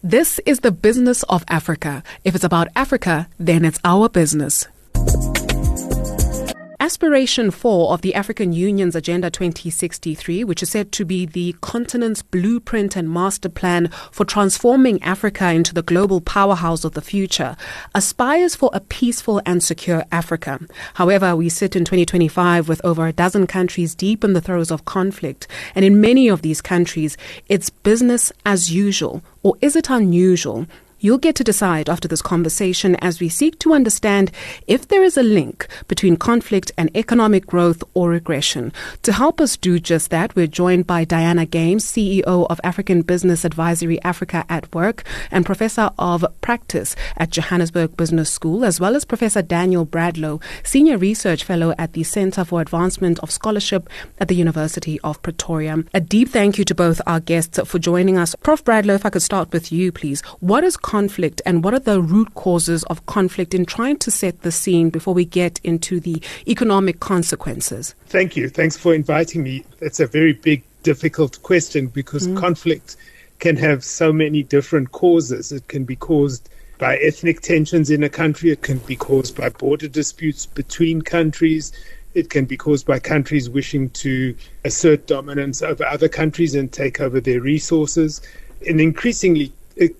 This is the business of Africa. If it's about Africa, then it's our business. Aspiration 4 of the African Union's Agenda 2063, which is said to be the continent's blueprint and master plan for transforming Africa into the global powerhouse of the future, aspires for a peaceful and secure Africa. However, we sit in 2025 with over a dozen countries deep in the throes of conflict, and in many of these countries, it's business as usual. Or is it unusual? You'll get to decide after this conversation as we seek to understand if there is a link between conflict and economic growth or regression. To help us do just that, we're joined by Diana Games, CEO of African Business Advisory Africa at Work and Professor of Practice at Johannesburg Business School, as well as Professor Daniel Bradlow, Senior Research Fellow at the Centre for Advancement of Scholarship at the University of Pretoria. A deep thank you to both our guests for joining us. Prof. Bradlow, if I could start with you, please. What is conflict and what are the root causes of conflict in trying to set the scene before we get into the economic consequences? Thank you. Thanks for inviting me. It's a very big, difficult question because conflict can have so many different causes. It can be caused by ethnic tensions in a country. It can be caused by border disputes between countries. It can be caused by countries wishing to assert dominance over other countries and take over their resources. An increasingly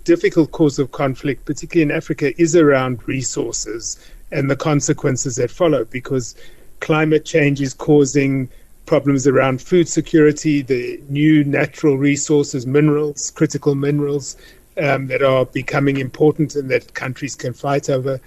difficult cause of conflict, particularly in Africa, is around resources and the consequences that follow, because climate change is causing problems around food security, the new natural resources, minerals, critical minerals that are becoming important and that countries can fight over.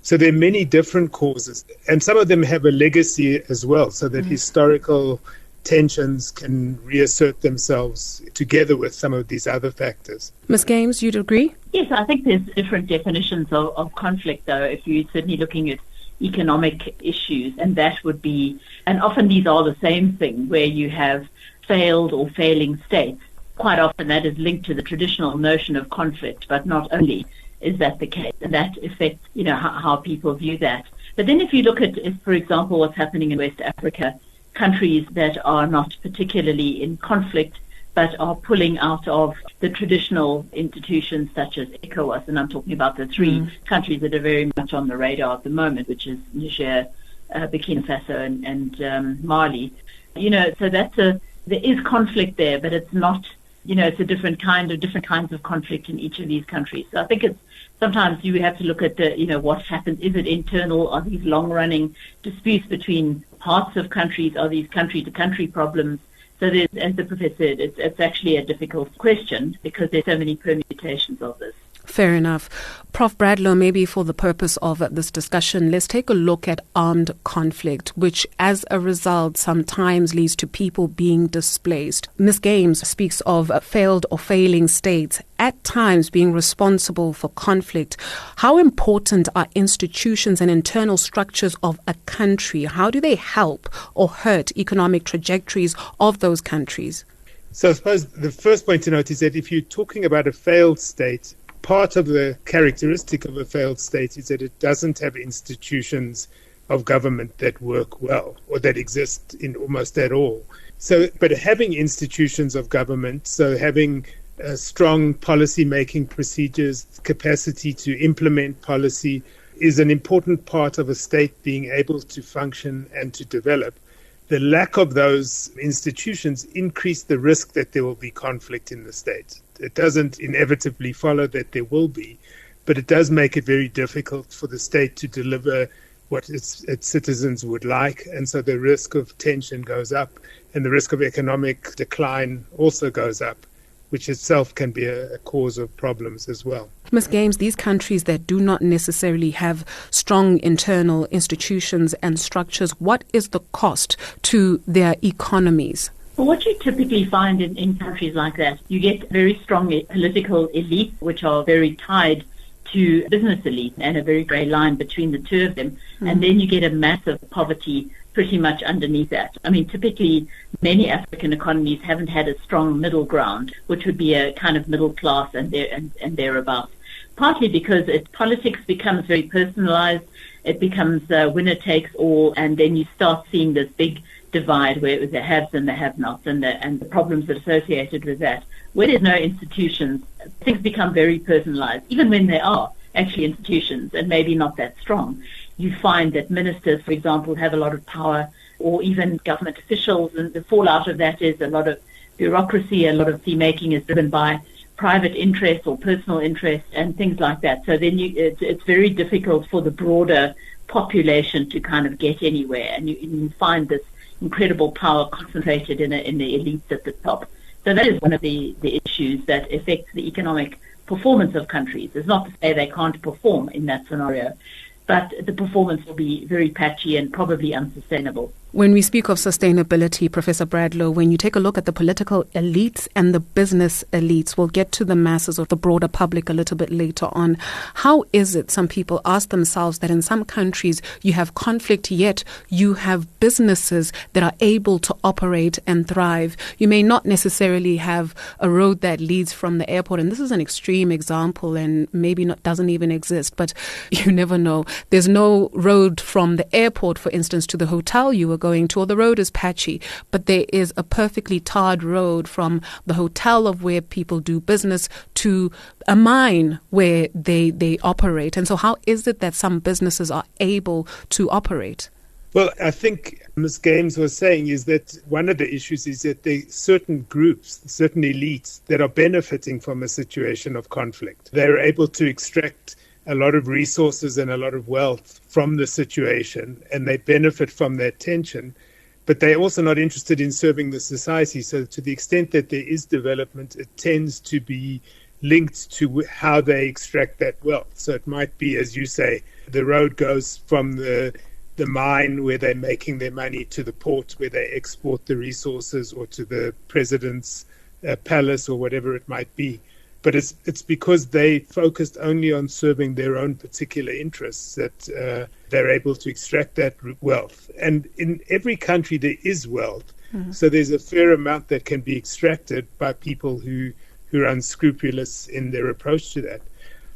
So there are many different causes, and some of them have a legacy as well, so that historical tensions can reassert themselves together with some of these other factors. Ms. Games, you'd agree? Yes, I think there's different definitions of conflict, though, if you're certainly looking at economic issues, and that would be, and often these are the same thing, where you have failed or failing states. Quite often that is linked to the traditional notion of conflict, but not only is that the case, and that affects, how people view that. But then if you look at, for example, what's happening in West Africa, countries that are not particularly in conflict but are pulling out of the traditional institutions such as ECOWAS, and I'm talking about the three countries that are very much on the radar at the moment, which is Niger, Burkina Faso and Mali. So there is conflict there, but it's not, it's a different kinds of conflict in each of these countries. So I think it's sometimes you have to look at what happens. Is it internal? Are these long-running disputes between parts of countries? Are these country-to-country problems? So there's, as the professor said, it's actually a difficult question because there's so many permutations of this. Fair enough. Prof. Bradlow, maybe for the purpose of this discussion, let's take a look at armed conflict, which as a result sometimes leads to people being displaced. Ms. Games speaks of failed or failing states at times being responsible for conflict. How important are institutions and internal structures of a country? How do they help or hurt economic trajectories of those countries? So I suppose the first point to note is that if you're talking about a failed state, part of the characteristic of a failed state is that it doesn't have institutions of government that work well or that exist in almost at all. So, but having institutions of government, so having strong policy-making procedures, capacity to implement policy is an important part of a state being able to function and to develop. The lack of those institutions increase the risk that there will be conflict in the state. It doesn't inevitably follow that there will be, but it does make it very difficult for the state to deliver what its citizens would like. And so the risk of tension goes up and the risk of economic decline also goes up, which itself can be a cause of problems as well. Ms. Games, these countries that do not necessarily have strong internal institutions and structures, what is the cost to their economies? Well, what you typically find in countries like that, you get very strong political elites, which are very tied to business elite, and a very grey line between the two of them. And then you get a massive poverty pretty much underneath that. I mean, typically, many African economies haven't had a strong middle ground, which would be a kind of middle class and thereabouts. Partly because politics becomes very personalized, it becomes winner takes all, and then you start seeing this big divide where it was the haves and the have-nots and the problems that associated with that. Where there's no institutions, things become very personalized, even when there are actually institutions and maybe not that strong. You find that ministers, for example, have a lot of power, or even government officials, and the fallout of that is a lot of bureaucracy, a lot of fee-making is driven by private interest or personal interest and things like that. So then it's very difficult for the broader population to kind of get anywhere, and you find this incredible power concentrated in the elites at the top. So that is one of the issues that affects the economic performance of countries. It's not to say they can't perform in that scenario, but the performance will be very patchy and probably unsustainable. When we speak of sustainability, Professor Bradlow, when you take a look at the political elites and the business elites, we'll get to the masses of the broader public a little bit later on. How is it, some people ask themselves, that in some countries you have conflict, yet you have businesses that are able to operate and thrive? You may not necessarily have a road that leads from the airport, and this is an extreme example and maybe doesn't even exist, but you never know. There's no road from the airport, for instance, to the hotel you were going to, or the road is patchy, but there is a perfectly tarred road from the hotel of where people do business to a mine where they operate. And so how is it that some businesses are able to operate? Well, I think Ms. Games was saying is that one of the issues is that there are certain groups, certain elites that are benefiting from a situation of conflict. They're able to extract a lot of resources and a lot of wealth from the situation, and they benefit from that tension, but they're also not interested in serving the society. So to the extent that there is development, it tends to be linked to how they extract that wealth. So it might be, as you say, the road goes from the mine where they're making their money to the port where they export the resources, or to the president's palace, or whatever it might be. But it's because they focused only on serving their own particular interests that they're able to extract that wealth. And in every country there is wealth, so there's a fair amount that can be extracted by people who are unscrupulous in their approach to that.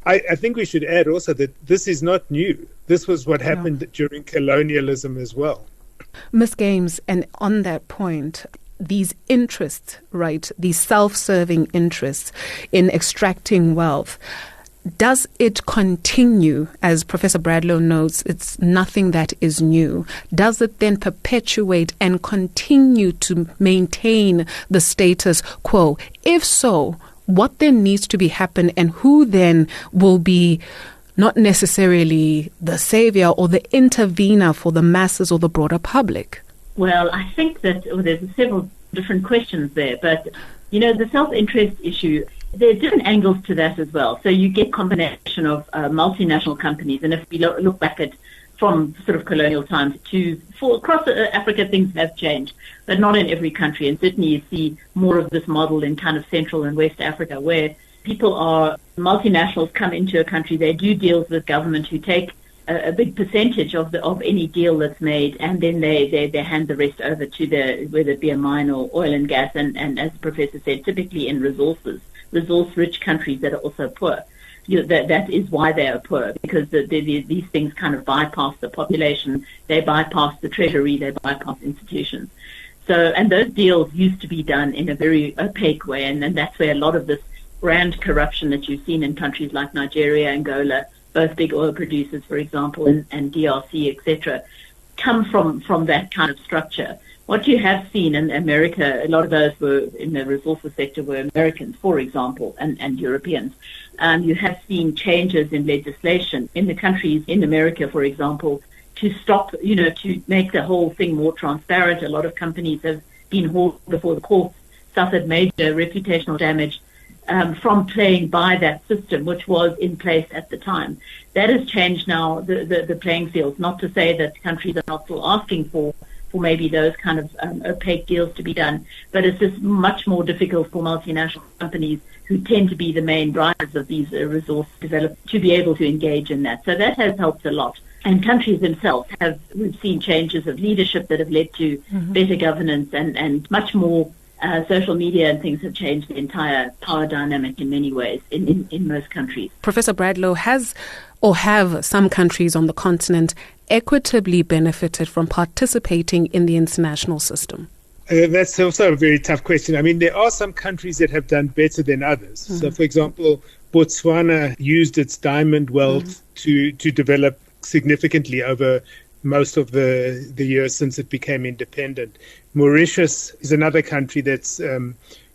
I think we should add also that this is not new. This was what happened during colonialism as well. Ms. Games, and on that point, these interests, right, these self-serving interests in extracting wealth, does it continue? As Professor Bradlow notes, it's nothing that is new. Does it then perpetuate and continue to maintain the status quo? If so, what then needs to be happen, and who then will be not necessarily the savior or the intervener for the masses or the broader public? Well, I think that there's several different questions there, but, the self-interest issue, there are different angles to that as well. So you get combination of multinational companies, and if we look back at from sort of colonial times across Africa, things have changed, but not in every country. And certainly you see more of this model in kind of Central and West Africa, where multinationals come into a country, they do deals with government who take a big percentage of any deal that's made, and then they hand the rest over to whether it be a mine or oil and gas, and as the professor said, typically in resource-rich countries that are also poor. That is why they are poor, because these things kind of bypass the population, they bypass the treasury, they bypass institutions. So, and those deals used to be done in a very opaque way, and that's where a lot of this grand corruption that you've seen in countries like Nigeria, Angola, both big oil producers, for example, and DRC, etc., come from that kind of structure. What you have seen in America, a lot of those were in the resources sector were Americans, for example, and Europeans. You have seen changes in legislation in the countries in America, for example, to stop, to make the whole thing more transparent. A lot of companies have been hauled before the courts, suffered major reputational damage from playing by that system, which was in place at the time. That has changed now, the playing field. Not to say that countries are not still asking for maybe those kind of opaque deals to be done, but it's just much more difficult for multinational companies who tend to be the main drivers of these resource development to be able to engage in that. So that has helped a lot. And countries themselves we've seen changes of leadership that have led to better governance and much more social media and things have changed the entire power dynamic in many ways in most countries. Professor Bradlow, have some countries on the continent equitably benefited from participating in the international system? That's also a very tough question. I mean, there are some countries that have done better than others. So, for example, Botswana used its diamond wealth to develop significantly over most of the years since it became independent. Mauritius is another country that's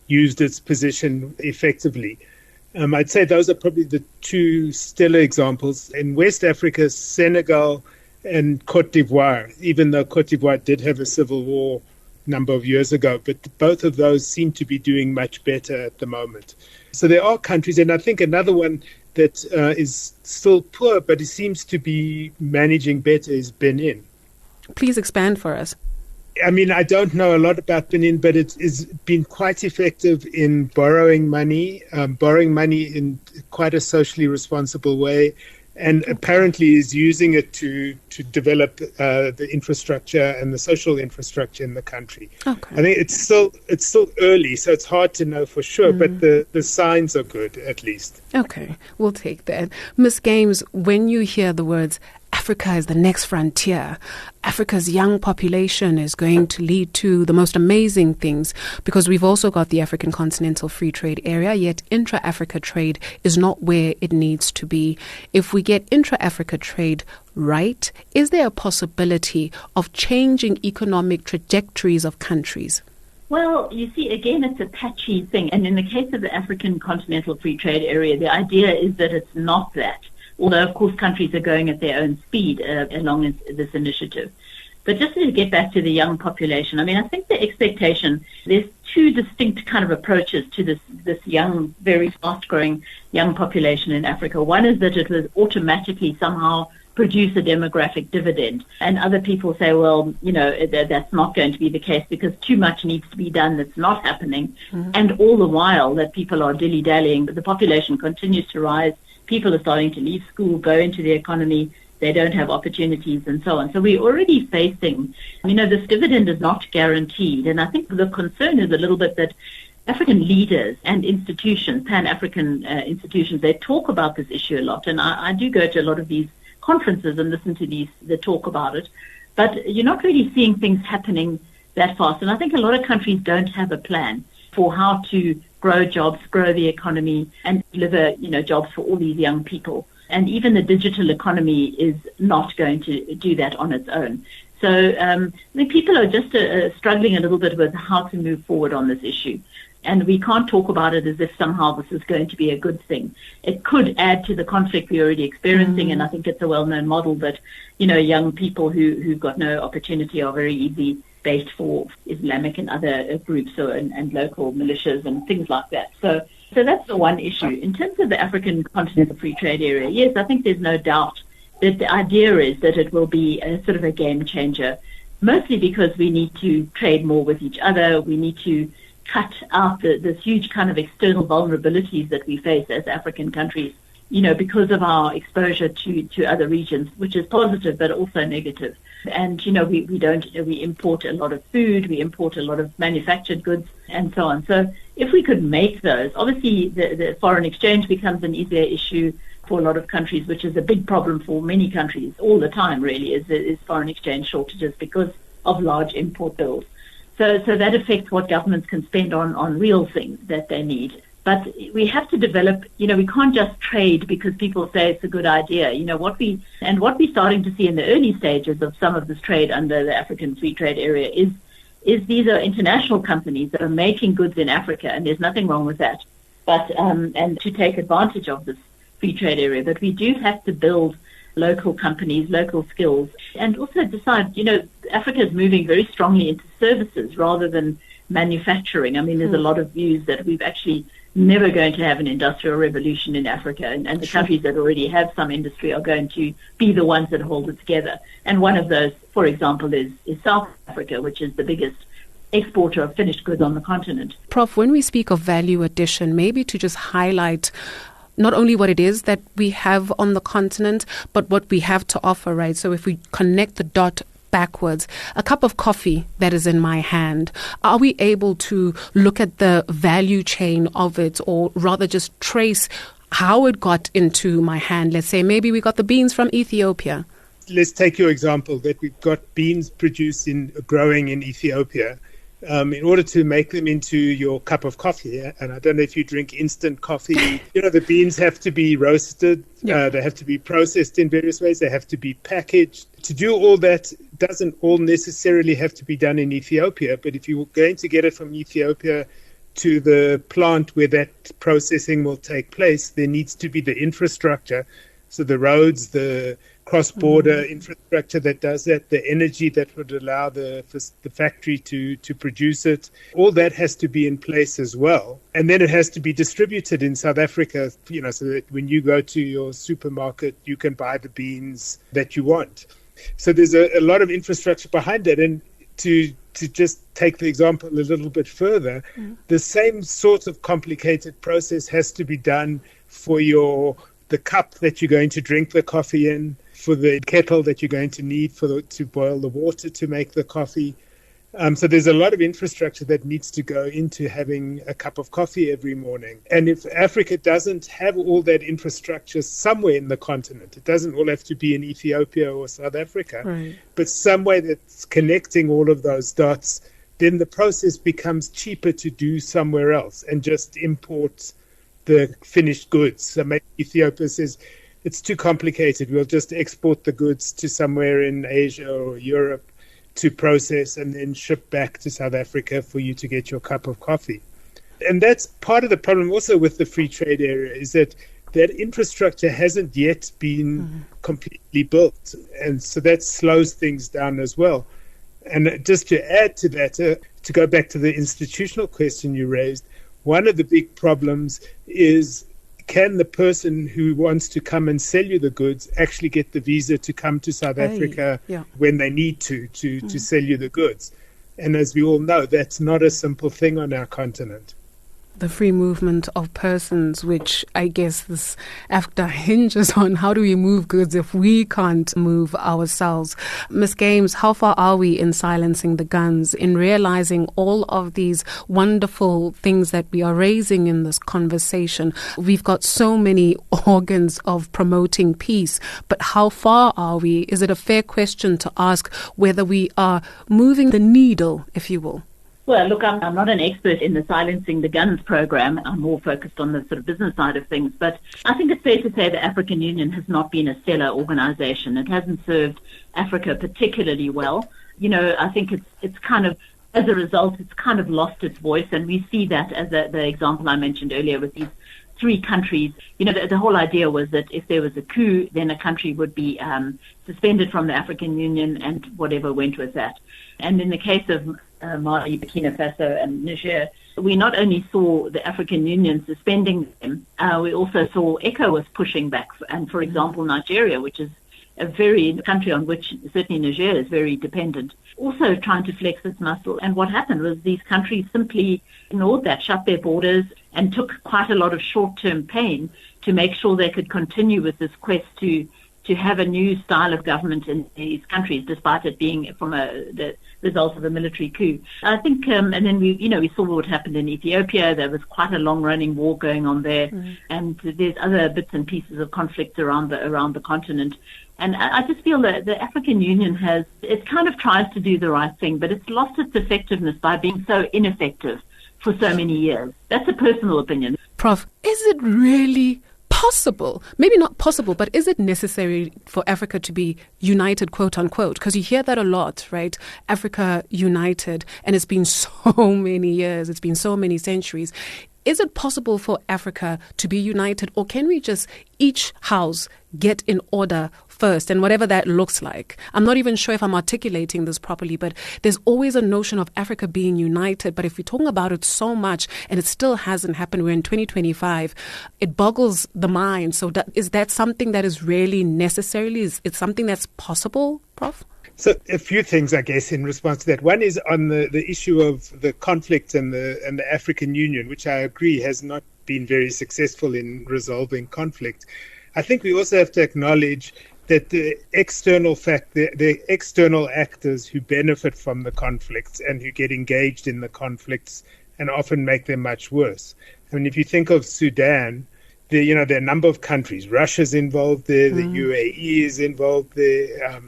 used its position effectively. I'd say those are probably the two stellar examples. In West Africa, Senegal and Cote d'Ivoire, even though Cote d'Ivoire did have a civil war a number of years ago, but both of those seem to be doing much better at the moment. So there are countries, and I think another one that is still poor, but it seems to be managing better is Benin. Please expand for us. I mean, I don't know a lot about Benin, but it has been quite effective in borrowing money in quite a socially responsible way, and apparently is using it to develop the infrastructure and the social infrastructure in the country. Okay. I think it's still early, so it's hard to know for sure, but the signs are good, at least. Okay, we'll take that. Ms. Games, when you hear the words Africa is the next frontier, Africa's young population is going to lead to the most amazing things, because we've also got the African Continental Free Trade Area, yet intra-Africa trade is not where it needs to be. If we get intra-Africa trade right, is there a possibility of changing economic trajectories of countries? Well, you see, again, it's a patchy thing. And in the case of the African Continental Free Trade Area, the idea is that it's not that. Although, of course, countries are going at their own speed along this initiative. But just to get back to the young population, I mean, I think the expectation, there's two distinct kind of approaches to this young, very fast-growing young population in Africa. One is that it will automatically somehow produce a demographic dividend. And other people say, well, that's not going to be the case because too much needs to be done that's not happening. And all the while that people are dilly-dallying, the population continues to rise. People are starting to leave school, go into the economy. They don't have opportunities and so on. So we're already facing, this dividend is not guaranteed. And I think the concern is a little bit that African leaders and institutions, Pan-African institutions, they talk about this issue a lot. And I do go to a lot of these conferences and listen to the talk about it. But you're not really seeing things happening that fast. And I think a lot of countries don't have a plan for how to grow jobs, grow the economy, and deliver, jobs for all these young people. And even the digital economy is not going to do that on its own. So I think people are just struggling a little bit with how to move forward on this issue. And we can't talk about it as if somehow this is going to be a good thing. It could add to the conflict we're already experiencing, and I think it's a well-known model that, young people who've got no opportunity are very easy bait for Islamic and other groups and local militias and things like that. So that's the one issue. In terms of the African Continental Free Trade Area, yes, I think there's no doubt that the idea is that it will be a sort of a game changer, mostly because we need to trade more with each other. We need to cut out this huge kind of external vulnerabilities that we face as African countries, because of our exposure to other regions, which is positive but also negative. And, we import a lot of food, we import a lot of manufactured goods and so on. So if we could make those, obviously the foreign exchange becomes an easier issue for a lot of countries, which is a big problem for many countries all the time, really, is foreign exchange shortages because of large import bills. So that affects what governments can spend on real things that they need. But we have to develop, we can't just trade because people say it's a good idea. What we're starting to see in the early stages of some of this trade under the African Free Trade Area is these are international companies that are making goods in Africa, and there's nothing wrong with that. But and to take advantage of this free trade area, but we do have to build local companies, local skills, and also decide, Africa is moving very strongly into services rather than manufacturing. I mean, there's a lot of views that we've actually never going to have an industrial revolution in Africa, and the countries that already have some industry are going to be the ones that hold it together. And one of those, for example, is South Africa, which is the biggest exporter of finished goods on the continent. Prof, when we speak of value addition, maybe to just highlight not only what it is that we have on the continent, but what we have to offer, right? So if we connect the dot backwards. A cup of coffee that is in my hand, are we able to look at the value chain of it, or rather just trace how it got into my hand? Let's say maybe we got the beans from Ethiopia. Let's take your example that we've got beans growing in Ethiopia. In order to make them into your cup of coffee, and I don't know if you drink instant coffee, the beans have to be roasted, they have to be processed in various ways, they have to be packaged. To do all that doesn't all necessarily have to be done in Ethiopia, but if you're going to get it from Ethiopia to the plant where that processing will take place, there needs to be the infrastructure, so the roads, the cross-border infrastructure that does that, the energy that would allow the factory to produce it. All that has to be in place as well. And then it has to be distributed in South Africa, so that when you go to your supermarket, you can buy the beans that you want. So there's a lot of infrastructure behind it. And to just take the example a little bit further, the same sort of complicated process has to be done for the cup that you're going to drink the coffee in, for the kettle that you're going to need to boil the water to make the coffee. So there's a lot of infrastructure that needs to go into having a cup of coffee every morning. And if Africa doesn't have all that infrastructure somewhere in the continent, it doesn't all have to be in Ethiopia or South Africa, but somewhere that's connecting all of those dots, then the process becomes cheaper to do somewhere else and just import the finished goods. So maybe Ethiopia says, it's too complicated, we'll just export the goods to somewhere in Asia or Europe to process and then ship back to South Africa for you to get your cup of coffee. And that's part of the problem also with the free trade area, is that infrastructure hasn't yet been completely built. And so that slows things down as well. And just to add to that, to go back to the institutional question you raised, one of the big problems is, can the person who wants to come and sell you the goods actually get the visa to come to South Africa when they need to sell you the goods? And as we all know, that's not a simple thing on our continent. The free movement of persons, which I guess this AfCFTA hinges on. How do we move goods if we can't move ourselves? Ms. Games, how far are we in silencing the guns, in realizing all of these wonderful things that we are raising in this conversation? We've got so many organs of promoting peace, but how far are we? Is it a fair question to ask whether we are moving the needle, if you will? Well, look, I'm not an expert in the Silencing the Guns program. I'm more focused on the sort of business side of things. But I think it's fair to say the African Union has not been a stellar organization. It hasn't served Africa particularly well. I think it's kind of, as a result, it's kind of lost its voice. And we see that as the example I mentioned earlier with these three countries. The whole idea was that if there was a coup, then a country would be suspended from the African Union and whatever went with that. And in the case of Mali, Burkina Faso and Niger, we not only saw the African Union suspending them, we also saw ECOWAS pushing back. And for example, Nigeria, which is a country on which certainly Niger is very dependent, also trying to flex its muscle. And what happened was these countries simply ignored that, shut their borders, and took quite a lot of short-term pain to make sure they could continue with this quest to have a new style of government in these countries, despite it being from the result of a military coup. I think, and then we saw what happened in Ethiopia. There was quite a long-running war going on there, and there's other bits and pieces of conflict around the continent. And I just feel that the African Union it kind of tries to do the right thing, but it's lost its effectiveness by being so ineffective for so many years. That's a personal opinion. Prof, is it really possible, maybe not possible, but is it necessary for Africa to be united, quote unquote? Because you hear that a lot, right? Africa united, and it's been so many years, it's been so many centuries. Is it possible for Africa to be united, or can we just each house get in order first, and whatever that looks like? I'm not even sure if I'm articulating this properly, but there's always a notion of Africa being united. But if we're talking about it so much and it still hasn't happened, we're in 2025, it boggles the mind. So is that something that is really necessarily, is it something that's possible, Prof? So a few things, I guess, in response to that. One is on the issue of the conflict and the African Union, which I agree has not been very successful in resolving conflict. I think we also have to acknowledge that the external actors who benefit from the conflicts and who get engaged in the conflicts and often make them much worse. I mean, if you think of Sudan, there are a number of countries. Russia's involved there, the UAE is involved there,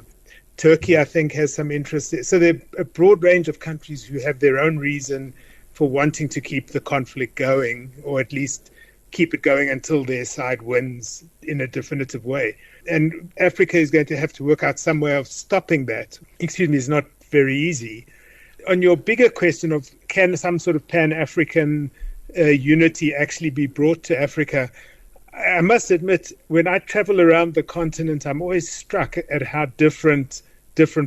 Turkey, I think, has some interest there. So there are a broad range of countries who have their own reason for wanting to keep the conflict going, or at least keep it going until their side wins in a definitive way. And Africa is going to have to work out some way of stopping that. It's not very easy. On your bigger question of can some sort of Pan-African unity actually be brought to Africa, I must admit, when I travel around the continent, I'm always struck at how different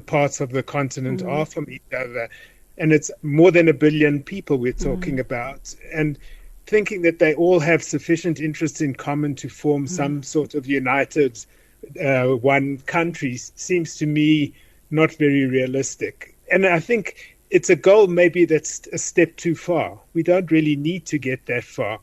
parts of the continent are from each other. And it's more than 1 billion people we're talking about. And thinking that they all have sufficient interests in common to form some sort of united one country seems to me not very realistic. And I think it's a goal maybe that's a step too far. We don't really need to get that far.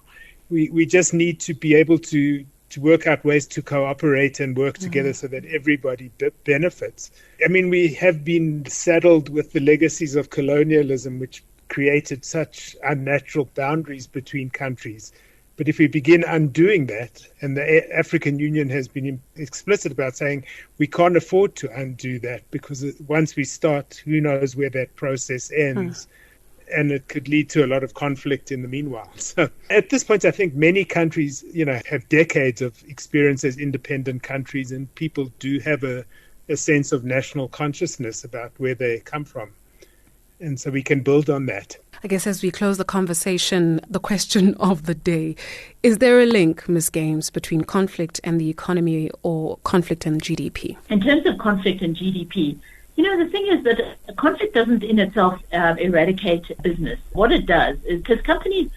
We just need to be able to work out ways to cooperate and work together so that everybody benefits. I mean, we have been saddled with the legacies of colonialism, which created such unnatural boundaries between countries. But if we begin undoing that, and the African Union has been explicit about saying we can't afford to undo that, because once we start, who knows where that process ends. And it could lead to a lot of conflict in the meanwhile. So at this point, I think many countries, have decades of experience as independent countries, and people do have a sense of national consciousness about where they come from. And so we can build on that. I guess as we close the conversation, the question of the day, is there a link, Ms. Games, between conflict and the economy, or conflict and GDP? In terms of conflict and GDP, the thing is that conflict doesn't in itself eradicate business. What it does is, because companies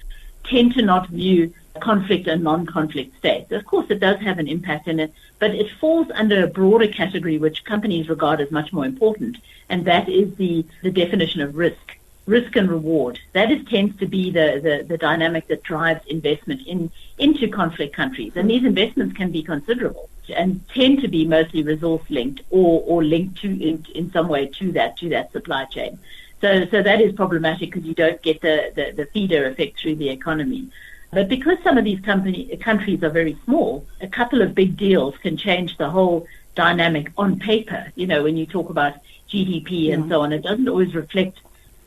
tend to not view conflict and non-conflict states. Of course, it does have an impact in it, but it falls under a broader category which companies regard as much more important, and that is the definition of risk and reward. That tends to be the dynamic that drives investment into conflict countries, and these investments can be considerable and tend to be mostly resource linked or linked to in some way to that supply chain. So that is problematic because you don't get the feeder effect through the economy. But because some of these countries are very small, a couple of big deals can change the whole dynamic on paper. When you talk about GDP and so on, it doesn't always reflect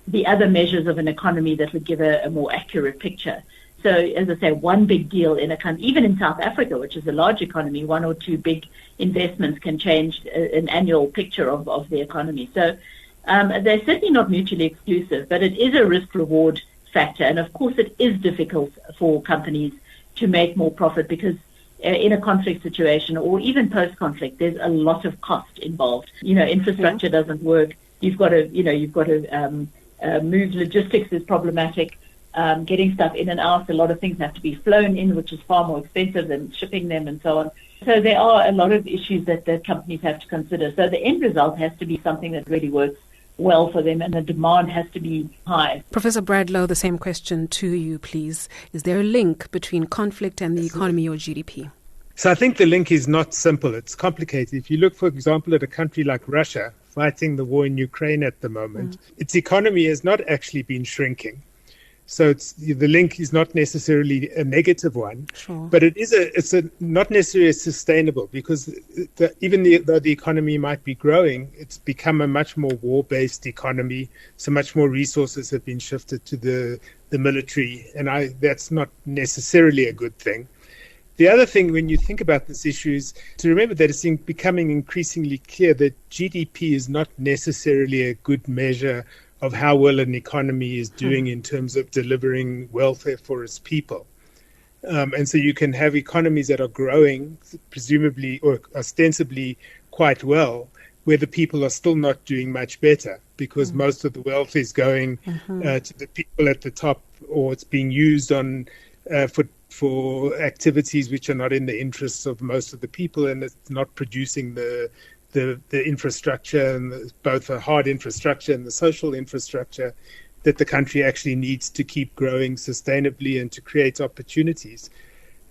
the other measures of an economy that would give a more accurate picture. So, as I say, one big deal in a country, even in South Africa, which is a large economy, one or two big investments can change an annual picture of the economy. So they're certainly not mutually exclusive, but it is a risk-reward factor. And, of course, it is difficult for companies to make more profit because in a conflict situation or even post-conflict, there's a lot of cost involved. Infrastructure doesn't work. You've got to move. Logistics is problematic. Getting stuff in and out, a lot of things have to be flown in, which is far more expensive than shipping them and so on. So there are a lot of issues that companies have to consider. So the end result has to be something that really works well for them, and the demand has to be high. Professor Bradlow, the same question to you, please. Is there a link between conflict and the economy or GDP? So I think the link is not simple. It's complicated. If you look, for example, at a country like Russia, fighting the war in Ukraine at the moment, its economy has not actually been shrinking. So the link is not necessarily a negative one, but it's not necessarily sustainable, because even though the economy might be growing, it's become a much more war-based economy. So much more resources have been shifted to the military, and that's not necessarily a good thing. The other thing, when you think about this issue, is to remember that it's becoming increasingly clear that GDP is not necessarily a good measure of how well an economy is doing in terms of delivering welfare for its people. And so you can have economies that are growing, presumably or ostensibly quite well, where the people are still not doing much better, because most of the wealth is going to the people at the top, or it's being used on for activities which are not in the interests of most of the people, and it's not producing the infrastructure, and both the hard infrastructure and the social infrastructure that the country actually needs to keep growing sustainably and to create opportunities.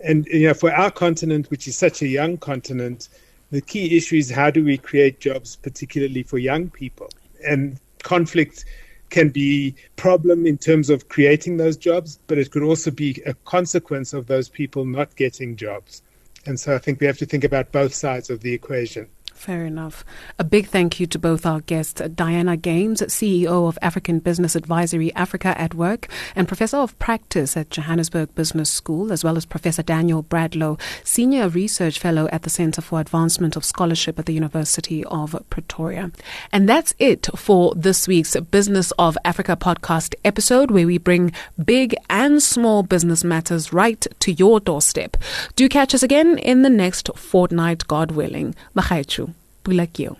And for our continent, which is such a young continent, The key issue is how do we create jobs, particularly for young people? And conflict can be a problem in terms of creating those jobs, but it could also be a consequence of those people not getting jobs. And so I think we have to think about both sides of the equation. Fair enough. A big thank you to both our guests, Diana Games, CEO of African Business Advisory Africa at Work and Professor of Practice at Johannesburg Business School, as well as Professor Daniel Bradlow, Senior Research Fellow at the Centre for Advancement of Scholarship at the University of Pretoria. And that's it for this week's Business of Africa podcast episode, where we bring big and small business matters right to your doorstep. Do catch us again in the next fortnight, God willing. Bye. Bulakio.